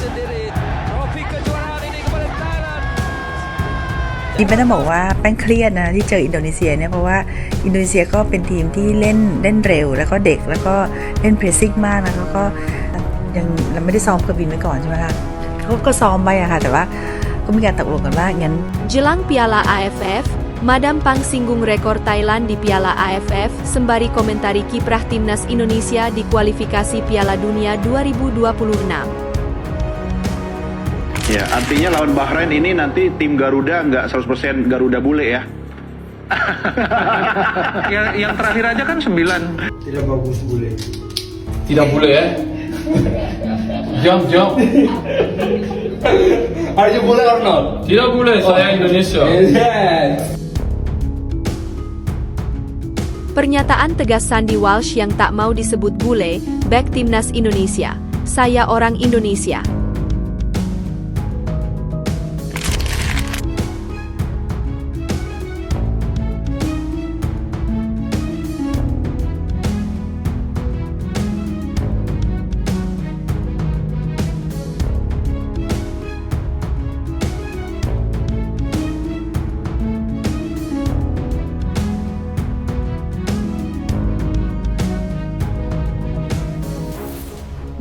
sendiri. Trofi kejuaraan ini kepada Thailand. นี่ไม่ต้องบอกว่าแป้งเครียดนะที่เจออินโดนีเซียเนี่ยเพราะว่าอินโดนีเซียก็เป็นทีมที่เล่นเร็วแล้วก็เด็กแล้วก็เล่นเพรสซิ่งมากนะเขาก็ยังเราไม่ได้ซ้อมกับวินไว้ก่อนใช่ไหมคะเขาก็ซ้อมไปอะค่ะแต่ว่าก็มีการตกลงกันว่างั้น Jelang Piala AFF, Madam Pang singgung rekor Thailand di Piala AFF sembari komentari kiprah timnas Indonesia di kualifikasi Piala Dunia 2026. Ya, artinya lawan Bahrain ini nanti tim Garuda nggak 100% Garuda bule ya? Yang terakhir aja kan 9. Tidak bagus bule. Tidak boleh ya? Jawab. Are you bule or not? Tidak boleh, saya Indonesia. Yes. Pernyataan tegas Sandy Walsh yang tak mau disebut bule, bek timnas Indonesia. Saya orang Indonesia.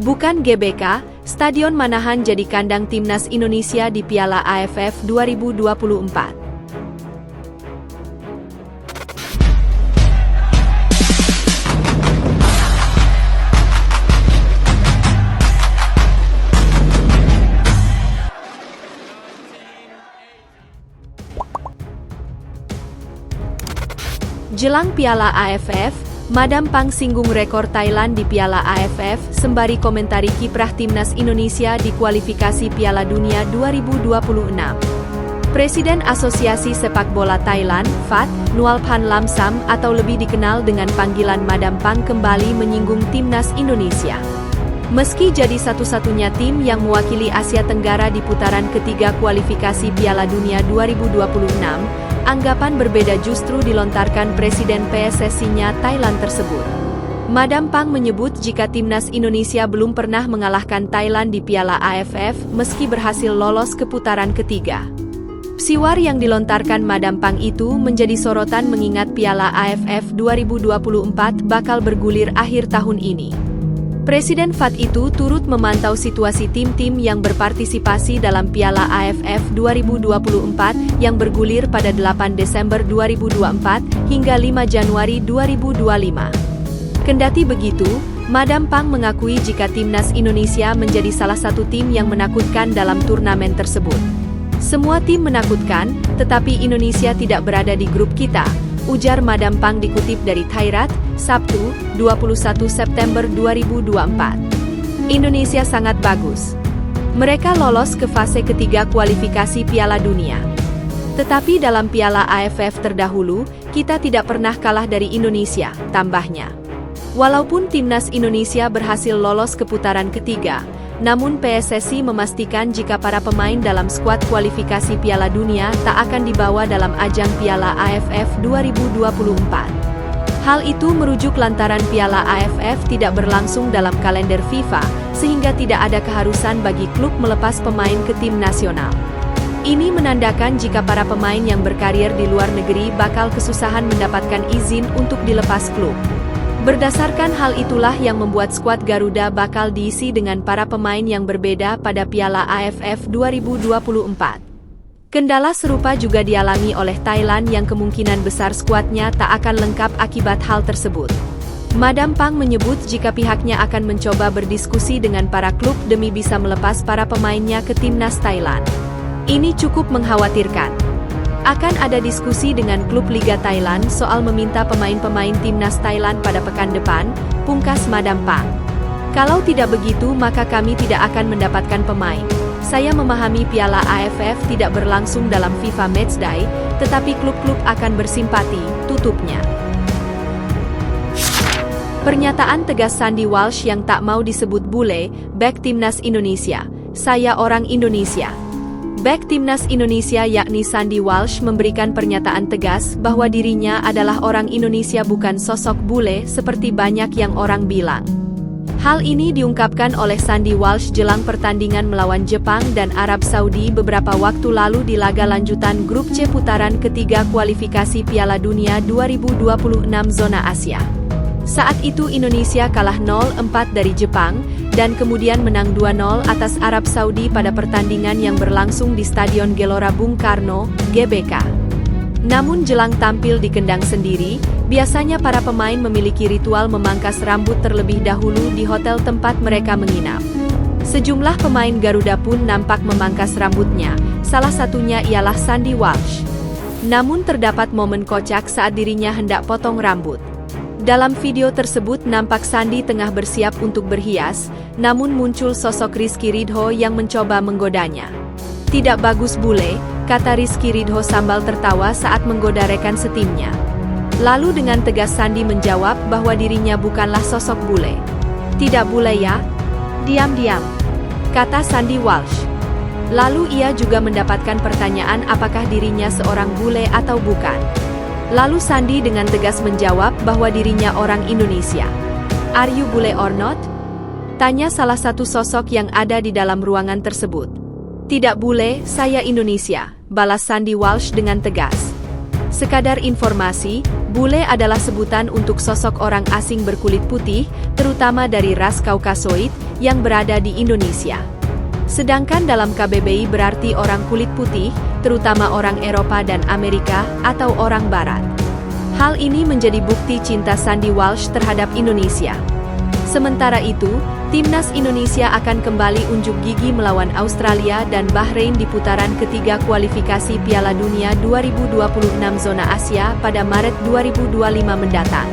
Bukan GBK, Stadion Manahan jadi kandang timnas Indonesia di Piala AFF 2024. Jelang Piala AFF, Madam Pang singgung rekor Thailand di Piala AFF sembari komentari kiprah timnas Indonesia di kualifikasi Piala Dunia 2026. Presiden Asosiasi Sepak Bola Thailand, FAT, Nualpan Lamsam atau lebih dikenal dengan panggilan Madam Pang kembali menyinggung timnas Indonesia. Meski jadi satu-satunya tim yang mewakili Asia Tenggara di putaran ketiga kualifikasi Piala Dunia 2026, anggapan berbeda justru dilontarkan Presiden PSSI-nya Thailand tersebut. Madam Pang menyebut jika timnas Indonesia belum pernah mengalahkan Thailand di Piala AFF meski berhasil lolos ke putaran ketiga. Siwar yang dilontarkan Madam Pang itu menjadi sorotan mengingat Piala AFF 2024 bakal bergulir akhir tahun ini. Presiden FAT itu turut memantau situasi tim-tim yang berpartisipasi dalam Piala AFF 2024 yang bergulir pada 8 Desember 2024 hingga 5 Januari 2025. Kendati begitu, Madam Pang mengakui jika timnas Indonesia menjadi salah satu tim yang menakutkan dalam turnamen tersebut. Semua tim menakutkan, tetapi Indonesia tidak berada di grup kita, ujar Madam Pang dikutip dari Thairat, Sabtu, 21 September 2024. Indonesia sangat bagus. Mereka lolos ke fase ketiga kualifikasi Piala Dunia. Tetapi dalam Piala AFF terdahulu, kita tidak pernah kalah dari Indonesia, tambahnya. Walaupun timnas Indonesia berhasil lolos ke putaran ketiga, namun PSSI memastikan jika para pemain dalam skuad kualifikasi Piala Dunia tak akan dibawa dalam ajang Piala AFF 2024. Hal itu merujuk lantaran Piala AFF tidak berlangsung dalam kalender FIFA, sehingga tidak ada keharusan bagi klub melepas pemain ke tim nasional. Ini menandakan jika para pemain yang berkarir di luar negeri bakal kesusahan mendapatkan izin untuk dilepas klub. Berdasarkan hal itulah yang membuat skuad Garuda bakal diisi dengan para pemain yang berbeda pada Piala AFF 2024. Kendala serupa juga dialami oleh Thailand yang kemungkinan besar skuadnya tak akan lengkap akibat hal tersebut. Madam Pang menyebut jika pihaknya akan mencoba berdiskusi dengan para klub demi bisa melepas para pemainnya ke timnas Thailand. Ini cukup mengkhawatirkan. Akan ada diskusi dengan klub Liga Thailand soal meminta pemain-pemain timnas Thailand pada pekan depan, pungkas Madam Pang. Kalau tidak begitu maka kami tidak akan mendapatkan pemain. Saya memahami Piala AFF tidak berlangsung dalam FIFA Matchday, tetapi klub-klub akan bersimpati, tutupnya. Pernyataan tegas Sandy Walsh yang tak mau disebut bule, bek timnas Indonesia. Saya orang Indonesia. Bek timnas Indonesia yakni Sandy Walsh memberikan pernyataan tegas bahwa dirinya adalah orang Indonesia bukan sosok bule seperti banyak yang orang bilang. Hal ini diungkapkan oleh Sandy Walsh jelang pertandingan melawan Jepang dan Arab Saudi beberapa waktu lalu di laga lanjutan Grup C putaran ketiga kualifikasi Piala Dunia 2026 zona Asia. Saat itu Indonesia kalah 0-4 dari Jepang, dan kemudian menang 2-0 atas Arab Saudi pada pertandingan yang berlangsung di Stadion Gelora Bung Karno, GBK. Namun jelang tampil di kendang sendiri, biasanya para pemain memiliki ritual memangkas rambut terlebih dahulu di hotel tempat mereka menginap. Sejumlah pemain Garuda pun nampak memangkas rambutnya, salah satunya ialah Sandy Walsh. Namun terdapat momen kocak saat dirinya hendak potong rambut. Dalam video tersebut nampak Sandy tengah bersiap untuk berhias, namun muncul sosok Rizky Ridho yang mencoba menggodanya. "Tidak bagus bule," kata Rizky Ridho sambil tertawa saat menggoda rekan setimnya. Lalu dengan tegas Sandy menjawab bahwa dirinya bukanlah sosok bule. "Tidak bule ya? Diam-diam," kata Sandy Walsh. Lalu ia juga mendapatkan pertanyaan apakah dirinya seorang bule atau bukan. Lalu Sandy dengan tegas menjawab bahwa dirinya orang Indonesia. "Are you bule or not?" tanya salah satu sosok yang ada di dalam ruangan tersebut. "Tidak bule, saya Indonesia," balas Sandy Walsh dengan tegas. Sekadar informasi, bule adalah sebutan untuk sosok orang asing berkulit putih, terutama dari ras Kaukasoid, yang berada di Indonesia. Sedangkan dalam KBBI berarti orang kulit putih, terutama orang Eropa dan Amerika, atau orang Barat. Hal ini menjadi bukti cinta Sandy Walsh terhadap Indonesia. Sementara itu, Timnas Indonesia akan kembali unjuk gigi melawan Australia dan Bahrain di putaran ketiga kualifikasi Piala Dunia 2026 zona Asia pada Maret 2025 mendatang.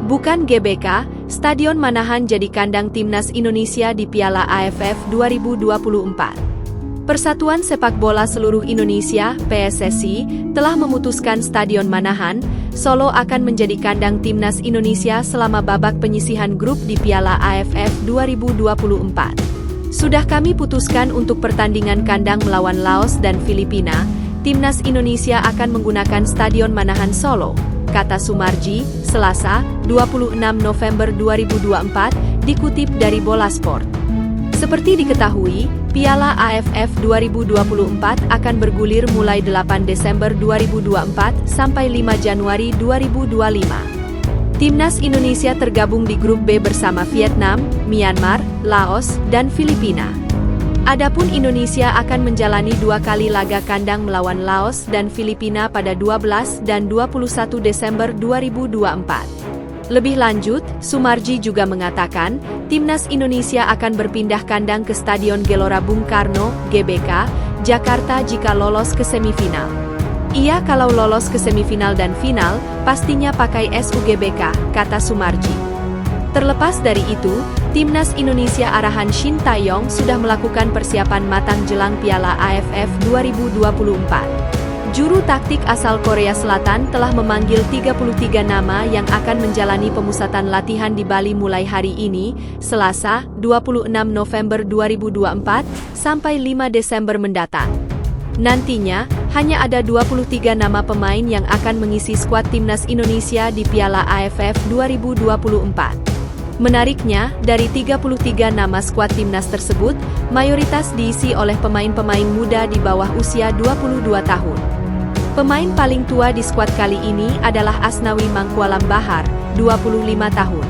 Bukan GBK, Stadion Manahan jadi kandang Timnas Indonesia di Piala AFF 2024. Persatuan Sepak Bola Seluruh Indonesia, PSSI, telah memutuskan Stadion Manahan, Solo akan menjadi kandang Timnas Indonesia selama babak penyisihan grup di Piala AFF 2024. "Sudah kami putuskan untuk pertandingan kandang melawan Laos dan Filipina, Timnas Indonesia akan menggunakan Stadion Manahan Solo," kata Sumarji, Selasa, 26 November 2024, dikutip dari Bola Sport. Seperti diketahui, Piala AFF 2024 akan bergulir mulai 8 Desember 2024 sampai 5 Januari 2025. Timnas Indonesia tergabung di grup B bersama Vietnam, Myanmar, Laos, dan Filipina. Adapun Indonesia akan menjalani 2 kali laga kandang melawan Laos dan Filipina pada 12 dan 21 Desember 2024. Lebih lanjut, Sumarji juga mengatakan, Timnas Indonesia akan berpindah kandang ke Stadion Gelora Bung Karno, GBK, Jakarta jika lolos ke semifinal. Ia kalau lolos ke semifinal dan final, pastinya pakai SUGBK, kata Sumarji. Terlepas dari itu, Timnas Indonesia arahan Shin Tae-yong sudah melakukan persiapan matang jelang Piala AFF 2024. Juru taktik asal Korea Selatan telah memanggil 33 nama yang akan menjalani pemusatan latihan di Bali mulai hari ini, Selasa, 26 November 2024, sampai 5 Desember mendatang. Nantinya, hanya ada 23 nama pemain yang akan mengisi skuad Timnas Indonesia di Piala AFF 2024. Menariknya, dari 33 nama skuad Timnas tersebut, mayoritas diisi oleh pemain-pemain muda di bawah usia 22 tahun. Pemain paling tua di skuad kali ini adalah Asnawi Mangkualam Bahar, 25 tahun.